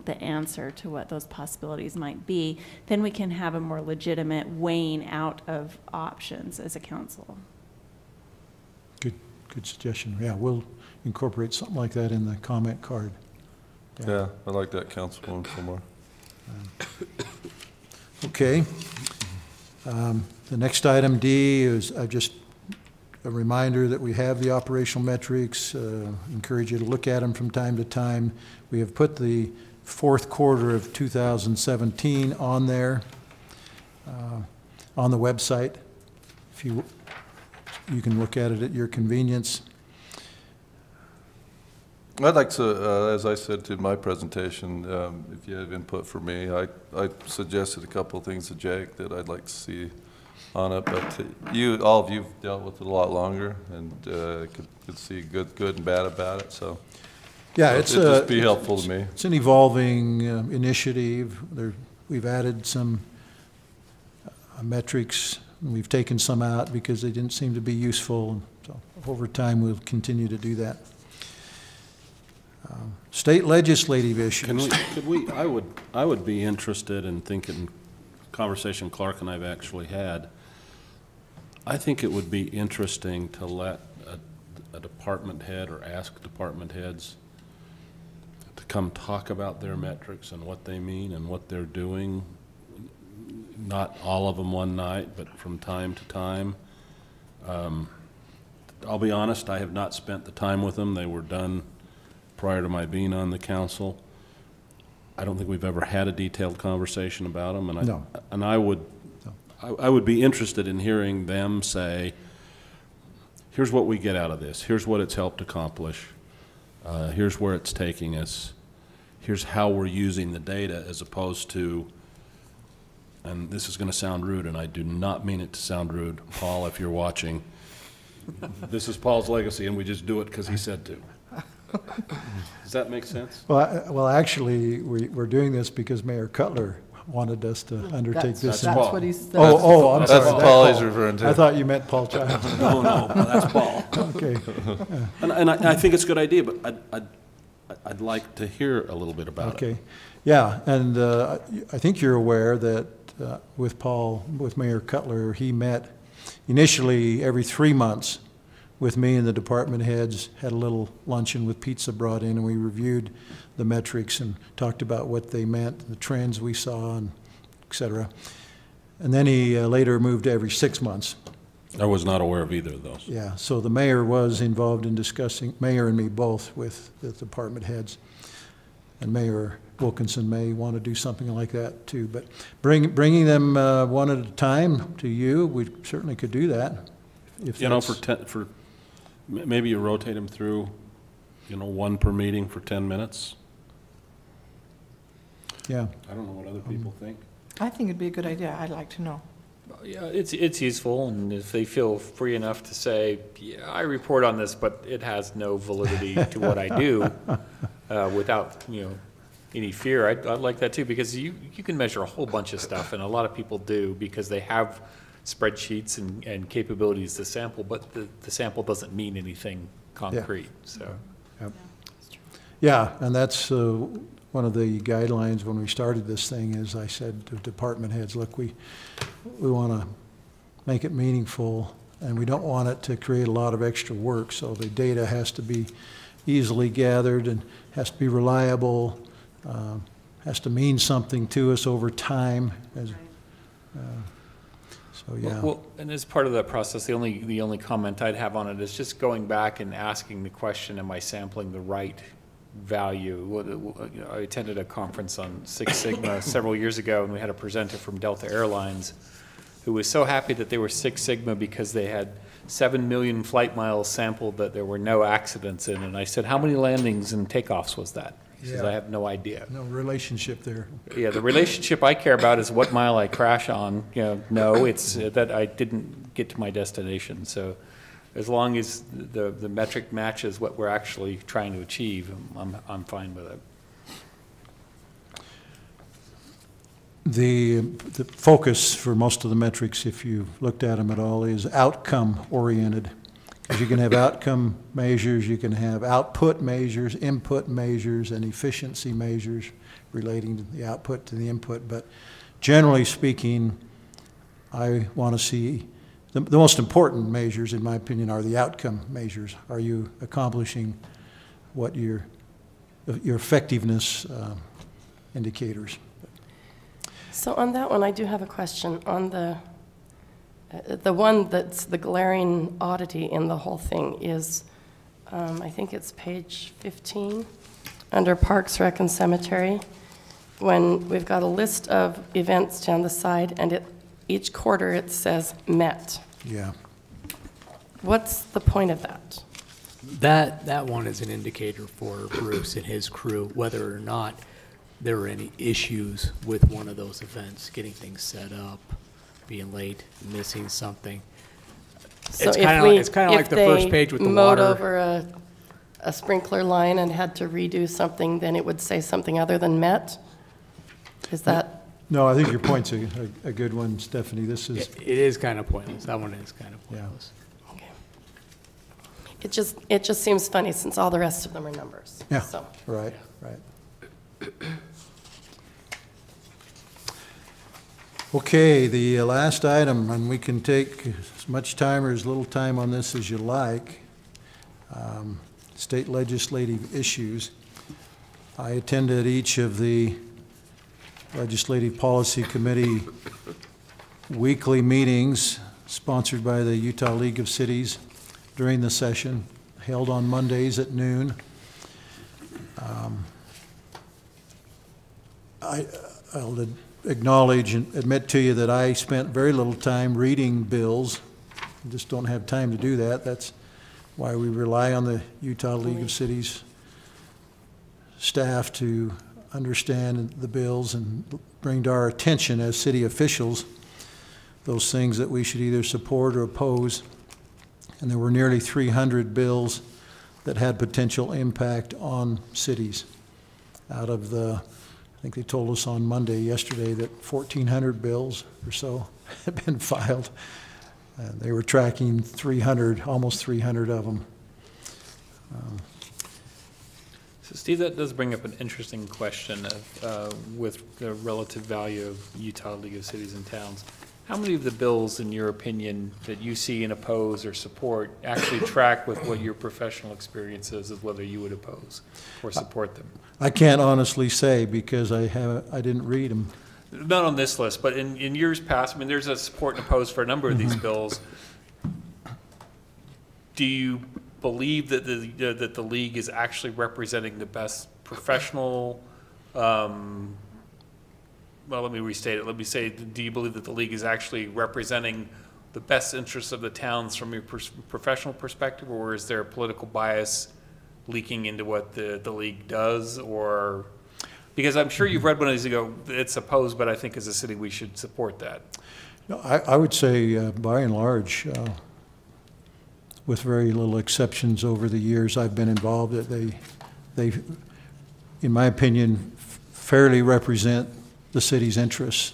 the answer to what those possibilities might be. Then we can have a more legitimate weighing out of options as a council. good suggestion. Yeah, we'll incorporate something like that in the comment card. Yeah, I like that, Councilwoman Fillmore. Okay. The next item, D, is just a reminder that we have the operational metrics. Encourage you to look at them from time to time. We have put the fourth quarter of 2017 on there, on the website. If you can look at it at your convenience. I'd like to, as I said to my presentation, if you have input for me, I suggested a couple of things to Jake that I'd like to see on it, but all of you've dealt with it a lot longer and could see good and bad about it, so. Yeah, it'd just be helpful to me. It's an evolving initiative. We've added some metrics. We've taken some out because they didn't seem to be useful. So over time, we'll continue to do that. State legislative issues. I would be interested in thinking, conversation Clark and I've actually had, I think it would be interesting to let a department head or ask department heads to come talk about their metrics and what they mean and what they're doing. Not all of them one night, but from time to time. I'll be honest, I have not spent the time with them. They were done prior to my being on the council. I don't think we've ever had a detailed conversation about them, and No. I would be interested in hearing them say, here's what we get out of this, here's what it's helped accomplish, here's where it's taking us, here's how we're using the data, as opposed to, and this is going to sound rude, and I do not mean it to sound rude, Paul, if you're watching, this is Paul's legacy, and we just do it because he said to. Does that make sense? Well, actually, we're doing this because Mayor Cutler wanted us to undertake this. That's what he said. I'm That's sorry. what Paul he's referring to. I thought you meant Paul Child. No, that's Paul. Okay. And I think it's a good idea, but I'd like to hear a little bit about it. Okay. Yeah, and I think you're aware that with Mayor Cutler, he met initially every 3 months with me and the department heads, had a little luncheon with pizza brought in, and we reviewed the metrics and talked about what they meant, the trends we saw, and et cetera. And then he later moved to every 6 months. I was not aware of either of those. Yeah, so the mayor was involved in discussing, mayor and me both, with the department heads. And Mayor Wilkinson may want to do something like that too. But bringing them one at a time to you, we certainly could do that. If you know, for maybe you rotate them through, one per meeting for 10 minutes. Yeah. I don't know what other people think. I think it'd be a good idea. I'd like to know. Yeah, it's useful, and if they feel free enough to say, yeah, I report on this, but it has no validity to what I do, without, any fear, I'd like that too, because you can measure a whole bunch of stuff, and a lot of people do because they have spreadsheets and capabilities to sample, but the sample doesn't mean anything concrete, so. Yep. Yeah, and that's one of the guidelines when we started this thing. Is I said to department heads, look, we want to make it meaningful, and we don't want it to create a lot of extra work, so the data has to be easily gathered and has to be reliable, has to mean something to us over time. So yeah. Well, and as part of that process, the only comment I'd have on it is just going back and asking the question, am I sampling the right value? I attended a conference on Six Sigma several years ago, and we had a presenter from Delta Airlines who was so happy that they were Six Sigma because they had 7 million flight miles sampled that there were no accidents in. And I said, how many landings and takeoffs was that? He says, I have no idea. No relationship there. Yeah, the relationship I care about is what mile I crash on. No, it's that I didn't get to my destination. So as long as the metric matches what we're actually trying to achieve, I'm fine with it. The focus for most of the metrics, if you've looked at them at all, is outcome-oriented. Because you can have outcome measures, you can have output measures, input measures, and efficiency measures relating to the output to the input. But generally speaking, I want to see the most important measures, in my opinion, are the outcome measures. Are you accomplishing what your effectiveness indicators? So on that one, I do have a question. On the one that's the glaring oddity in the whole thing is, I think it's page 15, under Parks, Rec, and Cemetery, when we've got a list of events down the side, and each quarter it says met. Yeah. What's the point of that? That one is an indicator for Bruce and his crew, whether or not there are any issues with one of those events, getting things set up, being late, missing something. So It's kind of like the first page with the mowed water. over a sprinkler line and had to redo something, then it would say something other than met? Is that? No, I think your point's a good one, Stephanie. This is, It is kind of pointless. That one is kind of pointless. Okay. It just seems funny since all the rest of them are numbers. yeah, So, right, right. Okay, the last item, and we can take as much time or as little time on this as you like. State legislative issues. I attended each of the Legislative Policy Committee weekly meetings sponsored by the Utah League of Cities during the session, held on Mondays at noon. I'll acknowledge and admit to you that I spent very little time reading bills. I just don't have time to do that. That's why we rely on the Utah League of Cities staff to understand the bills and bring to our attention as city officials those things that we should either support or oppose. And there were nearly 300 bills that had potential impact on cities. Out of the, I think they told us on Monday, yesterday, that 1,400 bills or so had been filed. They were tracking 300, almost 300 of them. So Steve, that does bring up an interesting question with the relative value of Utah League of Cities and Towns. How many of the bills, in your opinion, that you see and oppose or support actually track with what your professional experience is of whether you would oppose or support them? I can't honestly say because I didn't read them. Not on this list, but in years past, I mean, there's a support and oppose for a number of these bills. Do you believe that the league is actually representing the best professional, well, let me restate it. Let me say, do you believe that the league is actually representing the best interests of the towns from your professional perspective, or is there a political bias leaking into what the league does? Or because I'm sure you've read one of these and go, it's opposed, but I think as a city we should support that. No, I would say by and large, with very little exceptions over the years I've been involved, that they, in my opinion, fairly represent the city's interests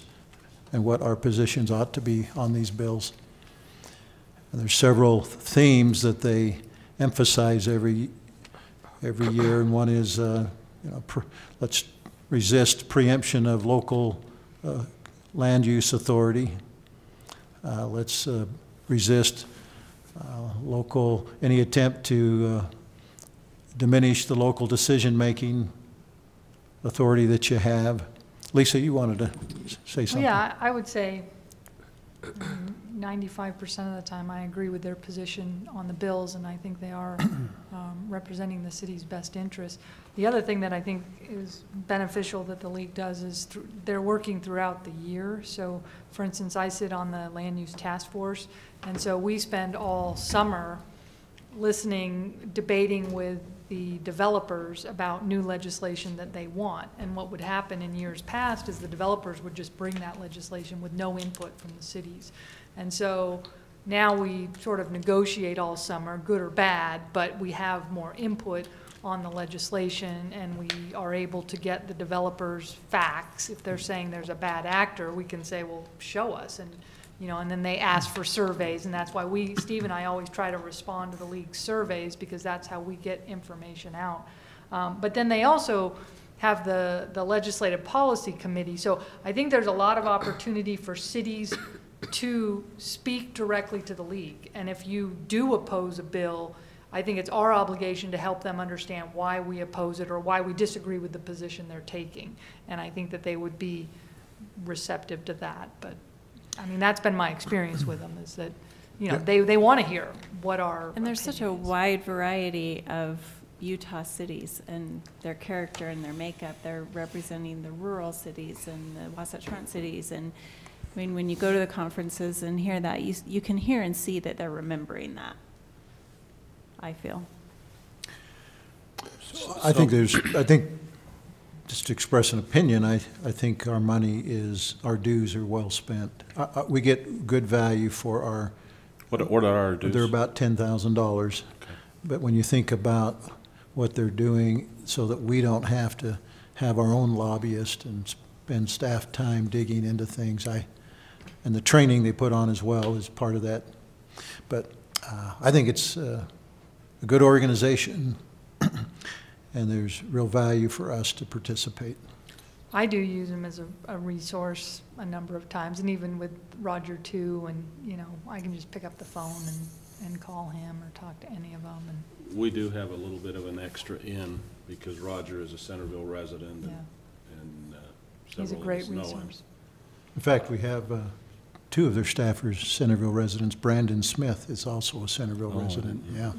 and what our positions ought to be on these bills. And there's several themes that they emphasize every year, and one is let's resist preemption of local land use authority. Let's resist any attempt to diminish the local decision-making authority that you have. Lisa, you wanted to say something. Yeah, I would say 95% of the time I agree with their position on the bills, and I think they are representing the city's best interests. The other thing that I think is beneficial that the league does is they're working throughout the year. So, for instance, I sit on the land use task force, and so we spend all summer listening, debating with the developers about new legislation that they want. And what would happen in years past is the developers would just bring that legislation with no input from the cities. And so now we sort of negotiate all summer, good or bad, but we have more input on the legislation, and we are able to get the developers facts. If they're saying there's a bad actor, we can say, well, show us. And and then they ask for surveys, and that's why Steve and I always try to respond to the league surveys, because that's how we get information out. But then they also have the Legislative Policy Committee. So I think there's a lot of opportunity for cities to speak directly to the league. And if you do oppose a bill, I think it's our obligation to help them understand why we oppose it or why we disagree with the position they're taking. And I think that they would be receptive to that. But, I mean, that's been my experience with them, is that, you know, they want to hear what our And there's such a opinion is. wide variety of Utah cities and their character and their makeup. They're representing the rural cities and the Wasatch Front cities. And I mean, when you go to the conferences and hear that, you can hear and see that they're remembering that, I feel. I think just to express an opinion, I think our money our dues are well spent. We get good value for our. What are our dues? They're about $10,000. Okay. But when you think about what they're doing so that we don't have to have our own lobbyist and spend staff time digging into things, and the training they put on as well is part of that. But I think it's a good organization, and there's real value for us to participate. I do use them as a resource a number of times, and even with Roger too, and, you know, I can just pick up the phone and call him or talk to any of them. And We do have a little bit of an extra in because Roger is a Centerville resident and he's a several of great us know him. resource. In fact, we have two of their staffers, Centerville residents. Brandon Smith is also a Centerville resident, yeah.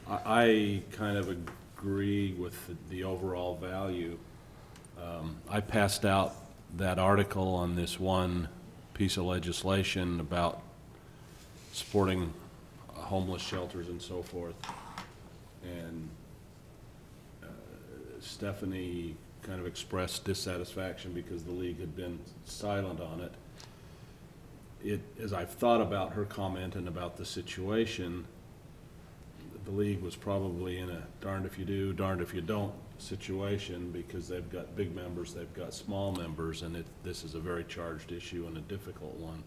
I kind of agree with the overall value. I passed out that article on this one piece of legislation about supporting homeless shelters and so forth. And Stephanie kind of expressed dissatisfaction because the league had been silent on it. As I've thought about her comment and about the situation, the league was probably in a darned if you do, darned if you don't situation because they've got big members, they've got small members, and this is a very charged issue and a difficult one.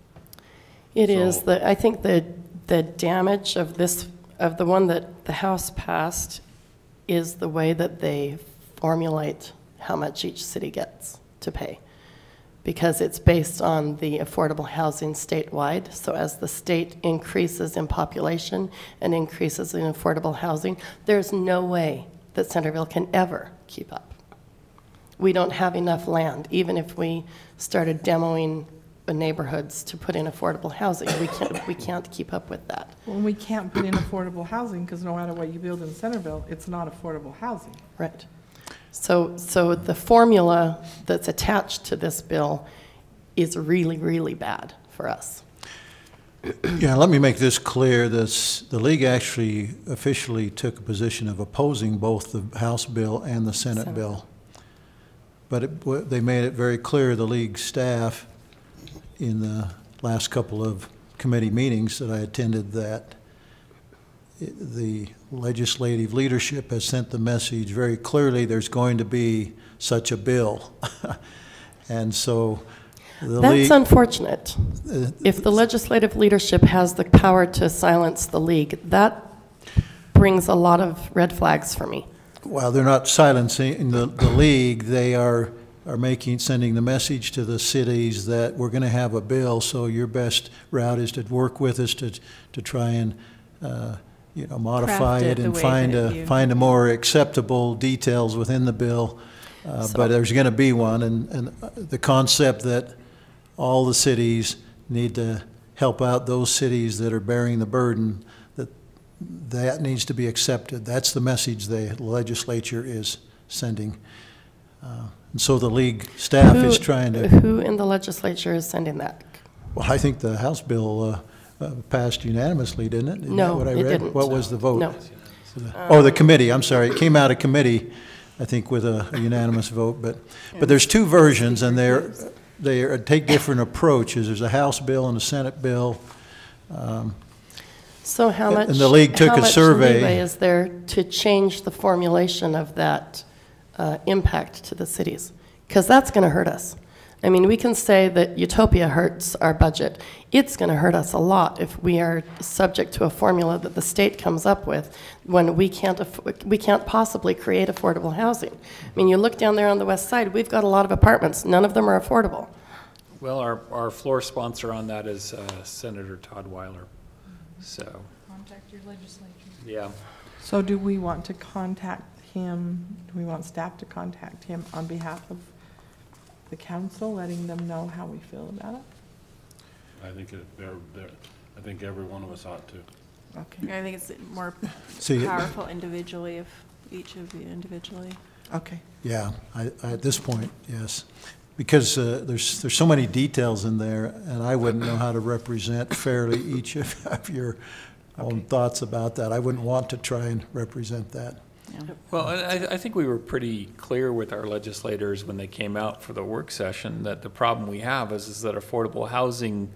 It is. I think the damage of the one that the House passed is the way that they formulate how much each city gets to pay, because it's based on the affordable housing statewide. So as the state increases in population and increases in affordable housing, there's no way that Centerville can ever keep up. We don't have enough land. Even if we started demoing neighborhoods to put in affordable housing, we can't keep up with that. Well, we can't put in affordable housing because no matter what you build in Centerville, it's not affordable housing. Right. So the formula that's attached to this bill is really, really bad for us. Yeah, let me make this clear. The league actually officially took a position of opposing both the House bill and the Senate bill. But they made it very clear, the league staff, in the last couple of committee meetings that I attended, that the legislative leadership has sent the message very clearly there's going to be such a bill. And so That's unfortunate. If the legislative leadership has the power to silence the league, that brings a lot of red flags for me. Well, they're not silencing the league. They are sending the message to the cities that we're going to have a bill, so your best route is to work with us to try and modify it and find a more acceptable details within the bill. But there's going to be one, and the concept that all the cities need to help out those cities that are bearing the burden, that needs to be accepted. That's the message the legislature is sending. And so the league staff is trying to... Who in the legislature is sending that? Well, I think the House bill passed unanimously, didn't it? Isn't No, that what I it read? didn't. What was the vote? No. Oh, the committee, I'm sorry. It came out of committee, I think, with a unanimous vote. But there's two versions, and they take different approaches. There's a House bill and a Senate bill. So how much, and the league took a survey. leeway is there to change the formulation of that impact to the cities? Because that's going to hurt us. I mean, we can say that Utopia hurts our budget. It's going to hurt us a lot if we are subject to a formula that the state comes up with when we can't possibly create affordable housing. I mean, you look down there on the west side, we've got a lot of apartments. None of them are affordable. Well, our floor sponsor on that is Senator Todd Weiler, so, Contact your legislature. yeah. So do we want to contact him, do we want staff to contact him on behalf of the council, letting them know how we feel about it? I think I think every one of us ought to. Okay, I think it's more See, powerful individually if each of you individually. okay. yeah, at this point, yes. Because there's so many details in there, and I wouldn't know how to represent fairly each of your own thoughts about that. I wouldn't want to try and represent that. Yeah. Well, I think we were pretty clear with our legislators when they came out for the work session that the problem we have is that affordable housing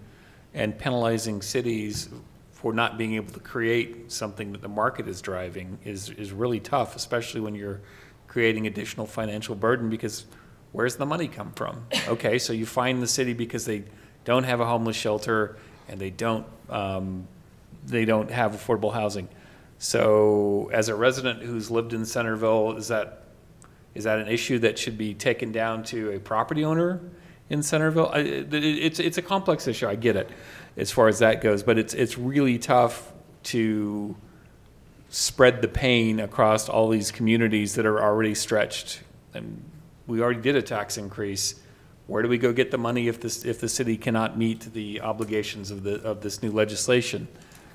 and penalizing cities for not being able to create something that the market is driving is really tough, especially when you're creating additional financial burden, because where's the money come from? Okay, so you fine the city because they don't have a homeless shelter and they don't have affordable housing. So as a resident who's lived in Centerville, is that an issue that should be taken down to a property owner in Centerville? It's a complex issue, I get it, as far as that goes, but it's really tough to spread the pain across all these communities that are already stretched. And we already did a tax increase. Where do we go get the money if the city cannot meet the obligations of this new legislation?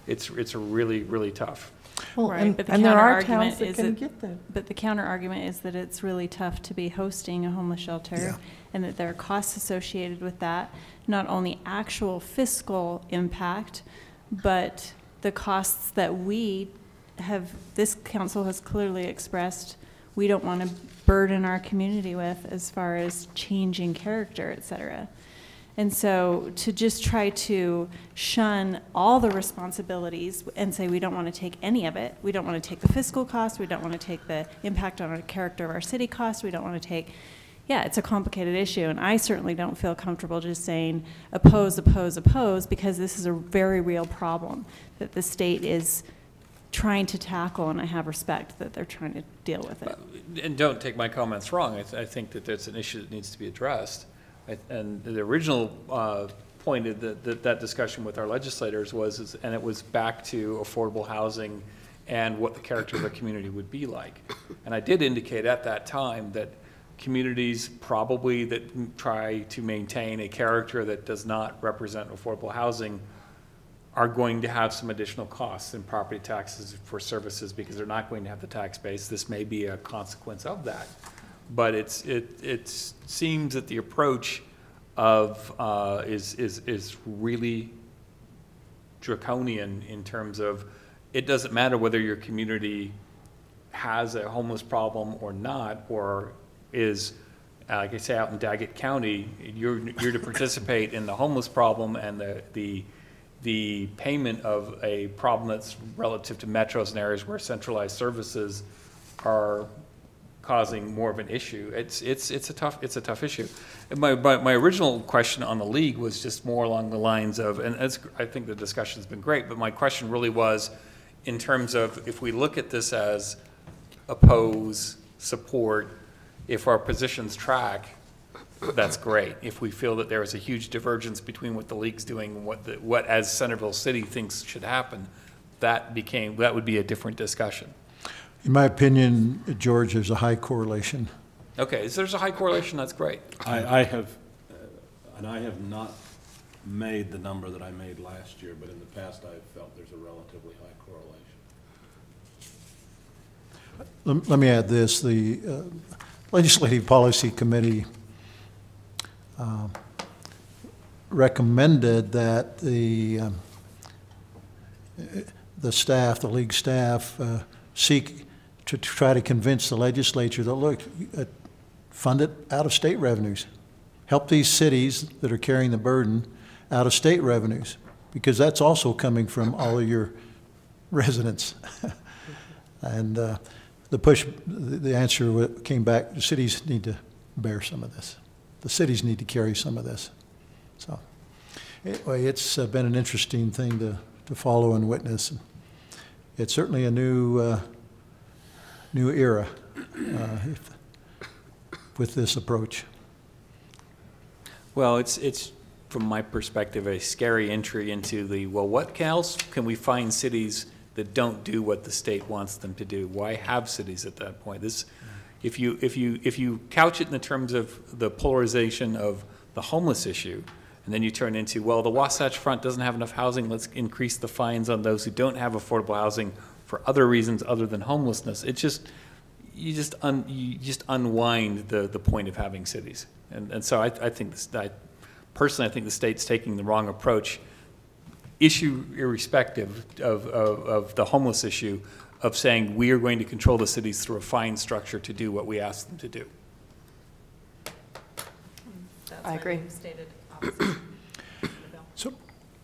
It's really, really tough. Well, Right, but the and there are counter-argument towns that is can that- get that. But the counter argument is that it's really tough to be hosting a homeless shelter, Yeah. and that there are costs associated with that, not only actual fiscal impact, but the costs that this council has clearly expressed we don't want to burden our community with as far as changing character, et cetera. And so to just try to shun all the responsibilities and say we don't want to take any of it, we don't want to take the fiscal cost, we don't want to take the impact on the character of our city cost, we don't want to take, yeah, it's a complicated issue, and I certainly don't feel comfortable just saying oppose, oppose, oppose, because this is a very real problem that the state is trying to tackle, and I have respect that they're trying to deal with it. And don't take my comments wrong. I think that that's an issue that needs to be addressed. And the original point of that discussion with our legislators and it was back to affordable housing and what the character of the community would be like. And I did indicate at that time that communities probably that try to maintain a character that does not represent affordable housing are going to have some additional costs in property taxes for services because they're not going to have the tax base. This may be a consequence of that. But it seems that the approach of is really draconian in terms of it doesn't matter whether your community has a homeless problem or not, or is, like I say, out in Daggett County, you're to participate in the homeless problem and the payment of a problem that's relative to metros and areas where centralized services are causing more of an issue. It's a tough issue. And my original question on the league was just more along the lines of, and I think the discussion's been great, but my question really was in terms of if we look at this as oppose, support, if our positions track, that's great. If we feel that there is a huge divergence between what the league's doing and what as Centerville City thinks should happen, that would be a different discussion. In my opinion, George, there's a high correlation. Okay, so there's a high correlation, that's great. I have not made the number that I made last year, but in the past I've felt there's a relatively high correlation. Let me add this. The Legislative Policy Committee recommended that the staff, the league staff, seek to try to convince the legislature that, look, fund it out of state revenues. Help these cities that are carrying the burden out of state revenues, because that's also coming from all of your residents. And the answer came back, the cities need to bear some of this. The cities need to carry some of this. So anyway, it's been an interesting thing to follow and witness. It's certainly a new era with this approach. Well, it's from my perspective, a scary entry into the, well, what else can we find cities that don't do what the state wants them to do? Why have cities at that point? This, if you couch it in the terms of the polarization of the homeless issue, and then you turn into, well, the Wasatch Front doesn't have enough housing, let's increase the fines on those who don't have affordable housing for other reasons other than homelessness. It's just, you just unwind the point of having cities. And so I think personally, I think the state's taking the wrong approach, issue irrespective of the homeless issue, of saying we are going to control the cities through a fine structure to do what we ask them to do. I agree. So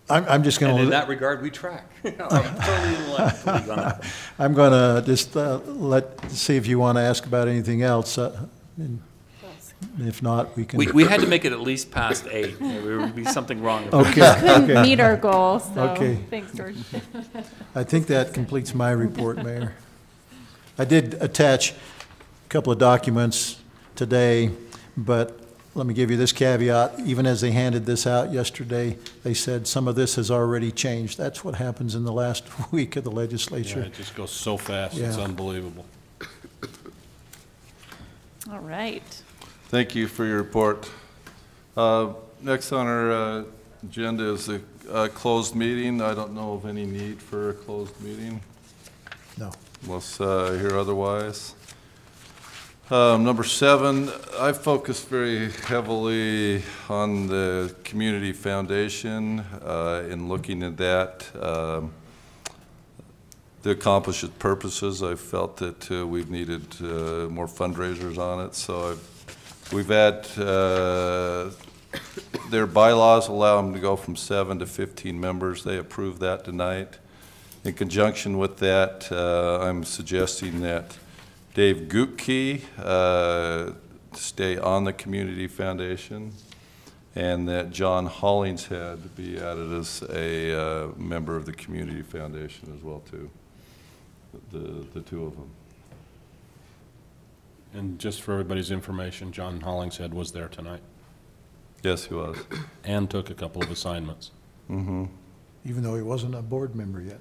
I'm just going to. And in that regard, we track. I'm totally in line with you on that. I'm going to just see if you want to ask about anything else. And if not, we can. We had to make it at least past 8. There would be something wrong. Okay. Couldn't meet our goal, so Okay. thanks, George. I think that completes my report, Mayor. I did attach a couple of documents today, but let me give you this caveat. Even as they handed this out yesterday, they said some of this has already changed. That's what happens in the last week of the Yeah, legislature. it just goes so fast, it's Yeah. unbelievable. All right. Thank you for your report. Next on our agenda is a closed meeting. I don't know of any need for a closed meeting, No. unless I hear otherwise. Number 7, I focused very heavily on the community foundation in looking at that. To accomplish its purposes, I felt that we've needed more fundraisers on it, so we've had, their bylaws allow them to go from 7 to 15 members. They approved that tonight. In conjunction with that, I'm suggesting that Dave Gutke stay on the Community Foundation, and that John Hollingshead be added as a member of the Community Foundation as well, too. The two of them. And just for everybody's information, John Hollingshead was there tonight Yes, he was. and took a couple of assignments. Mm-hmm. Even though he wasn't a board member yet.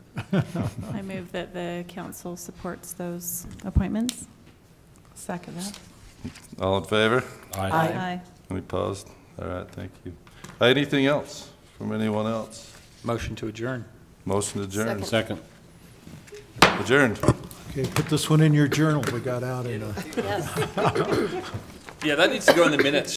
I move that the council supports those appointments. Second that. All in favor? Aye. Aye. Any opposed? All right, thank you. Anything else from anyone else? Motion to adjourn. Motion to adjourn. Second. Adjourned. Okay, put this one in your journal. We got out in a. Yeah, that needs to go in the minutes.